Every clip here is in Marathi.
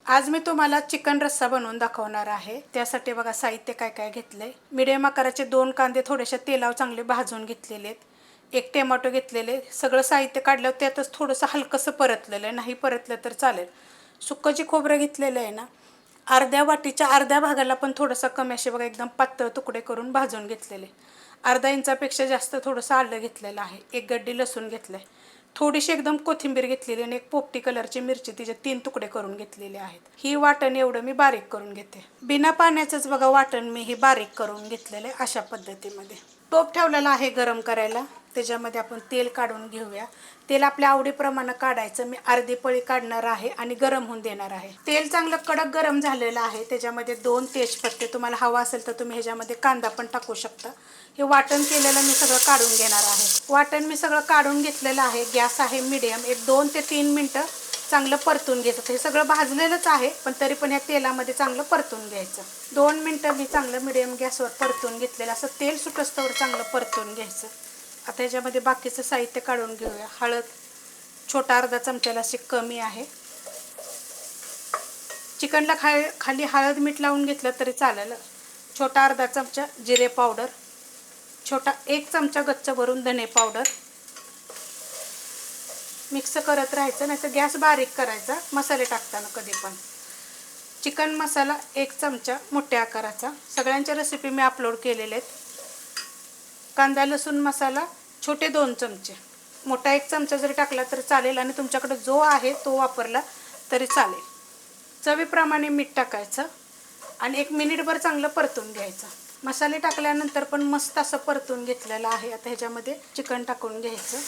आज मी तुम्हाला चिकन रस्सा बनवून दाखवणार आहे। त्यासाठी बघा साहित्य काय काय घेतले। मीडियम आकाराचे 2 कांदे थोडेशा तेलावर चांगले भाजून घेतलेले आहेत। 1 टोमॅटो घेतलेले। सगळं साहित्य काढलं त्यातच थोडंसं हलकसं परतलेलं आहे, नाही परतलं तर चालेल। सुक्कं खोबरं घेतलेलं आहे ना, अर्ध्या वाटीच्या अर्ध्या भागाला पण थोडंसं कमी असे बघा एकदम पातळ तुकडे करून भाजून घेतलेले। अर्धा इंचापेक्षा जास्त थोडंसं आलं घेतलेलं आहे। 1 गड्डी लसूण घेतले, थोडीशी एकदम कोथिंबीर घेतलेली आणि 1 पोपटी कलरची मिरची तिचे 3 तुकडे करून घेतलेले आहेत। ही वाटण एवढं मी बारीक करून घेते। बिना पाण्याचंच बघा वाटण मी ही बारीक करून घेतलेलं आहे अशा पद्धतीमध्ये। टोप ठेवलेला आहे गरम करायला, त्याच्यामध्ये आपण तेल काढून घेऊया। तेल आपल्या आवडीप्रमाणे काढायचं। मी अर्धी पळी काढणार आहे आणि गरम होऊन देणार आहे। तेल चांगलं कडक गरम झालेलं आहे। त्याच्यामध्ये 2 तेजपत्ते, तुम्हाला हवा असेल तर तुम्ही ह्याच्यामध्ये कांदा पण टाकू शकता। हे वाटण केलेलं मी सगळं काढून घेणार आहे। वाटण मी सगळं काढून घेतलेलं आहे। गॅस आहे मीडियम। 2 ते 3 मिनिटं चांगलं परतून घ्यायचं। हे सगळं भाजलेलंच आहे, पण तरी पण ह्या तेलामध्ये चांगलं परतून घ्यायचं। 2 मिनिटं मी चांगलं मीडियम गॅसवर परतून घेतलेलं, असं तेल सुटस्तवर चांगलं परतून घ्यायचं। आता ह्याच्यामध्ये बाकीचं साहित्य काढून घेऊया। हळद छोटा अर्धा चमच्याला अशी कमी आहे। चिकनला खाली हळद मीठ लावून घेतलं तरी चालेल। छोटा अर्धा चमचा जिरे पावडर, छोटा 1 चमचा गच्च भरून धने पावडर। मिक्स करत राहायचं, नाही तर गॅस बारीक करायचा मसाले टाकताना कधी पण। चिकन मसाला 1 चमचा मोठ्या आकाराचा, सगळ्यांच्या रेसिपी मी अपलोड केलेले आहेत। कांदा लसूण मसाला छोटे 2 चमचे, मोठा 1 चमचा जरी टाकला तरी चालेल आणि तुमच्याकडे जो आहे तो वापरला तरी चालेल। चवीप्रमाणे मीठ टाकायचं आणि 1 मिनिटभर चांगलं परतून घ्यायचं। मसाले टाकल्यानंतर पण मस्त असं परतून घेतलेलं आहे। आता ह्याच्यामध्ये चिकन टाकून घ्यायचं।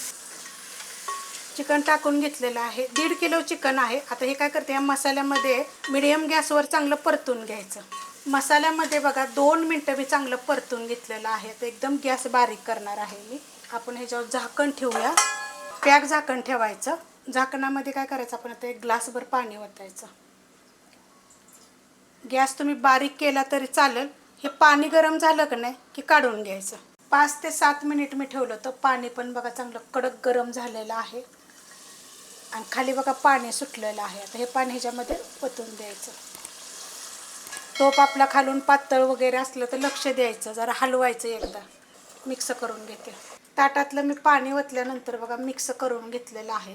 चिकन टाकून घेतलेलं आहे। 1.5 किलो चिकन आहे। आता हे काय करते, या मसाल्यामध्ये मीडियम गॅसवर चांगलं परतून घ्यायचं। मसाल्यामध्ये बघा 2 मिनिटं मी चांगलं परतून घेतलेलं आहे। तर एकदम गॅस बारीक करणार आहे मी। आपण ह्याच्यावर झाकण ठेवूया, पॅक झाकण ठेवायचं। झाकणामध्ये काय करायचं, आपण आता 1 ग्लासभर पाणी ओतायचं। गॅस तुम्ही बारीक केला तरी चालेल। हे पाणी गरम झालं की नाही की काढून घ्यायचं। 5 ते 7 मिनिट मी ठेवलं तर पाणी पण बघा चांगलं कडक गरम झालेलं आहे आणि खाली बघा पाणी सुटलेलं आहे। आता हे पाणी ह्याच्यामध्ये ओतून द्यायचं। टोप आपला खालून पातळ वगैरे असलं तर लक्ष द्यायचं, जरा हलवायचं। एकदा मिक्स करून घेते। ताटातलं मी पाणी ओतल्यानंतर बघा मिक्स करून घेतलेलं आहे।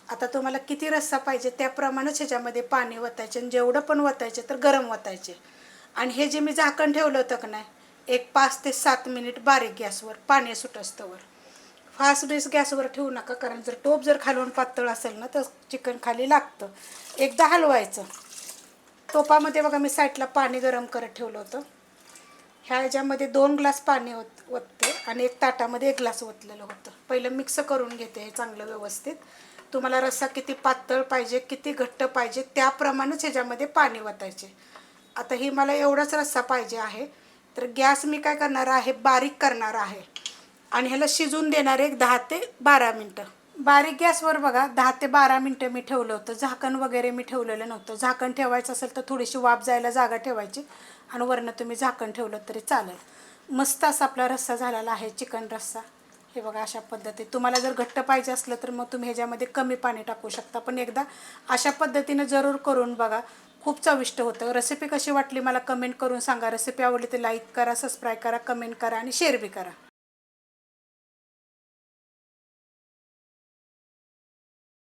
आता तुम्हाला किती रस्सा पाहिजे त्याप्रमाणेच ह्याच्यामध्ये पाणी ओतायचे आणि जेवढं पण ओतायचे तर गरम ओतायचे। आणि हे जे मी झाकण ठेवलं होतं की नाही, एक 5 ते 7 मिनिट बारीक गॅसवर पाणी सुटस्तवर। फास्ट बेस गॅसवर ठेवू नका, कारण जर टोप जर खालून पातळ असेल ना तर चिकन खाली लागतं। एकदा हलवायचं। टोपामध्ये बघा मी साईडला पाणी गरम करत ठेवलं होतं। ह्याच्यामध्ये 2 ग्लास पाणी ओतते आणि 1 ताटामध्ये 1 ग्लास ओतलेलं होतं। पहिलं मिक्स करून घेते हे चांगलं व्यवस्थित। तुम्हाला रस्सा किती पातळ पाहिजे किती घट्ट पाहिजे त्याप्रमाणेच ह्याच्यामध्ये पाणी ओतायचे। आता ही मला एवढाच रस्सा पाहिजे आहे, तर गॅस मी काय करणार आहे, बारीक करणार आहे आणि ह्याला शिजून देणार एक 10 ते 12 मिनिटं। बारीक गॅसवर बघा 10 ते 12 मिनिटं मी ठेवलं होतं। झाकण वगैरे मी ठेवलेलं नव्हतं। झाकण ठेवायचं असेल तर थोडीशी वाफ जायला जागा ठेवायची आणि वरनं तुम्ही झाकण ठेवलं तरी चालेल। मस्त असा आपला रस्सा झालेला आहे, चिकन रस्सा। हे बघा अशा पद्धतीने। तुम्हाला जर घट्ट पाहिजे असलं तर मग तुम्ही ह्याच्यामध्ये कमी पाणी टाकू शकता, पण एकदा अशा पद्धतीने जरूर करून बघा, खूप चविष्ट होतं। रेसिपी कशी वाटली मला कमेंट करून सांगा। रेसिपी आवडली तर लाईक करा, सबस्क्राईब करा, कमेंट करा आणि शेअर बी करा।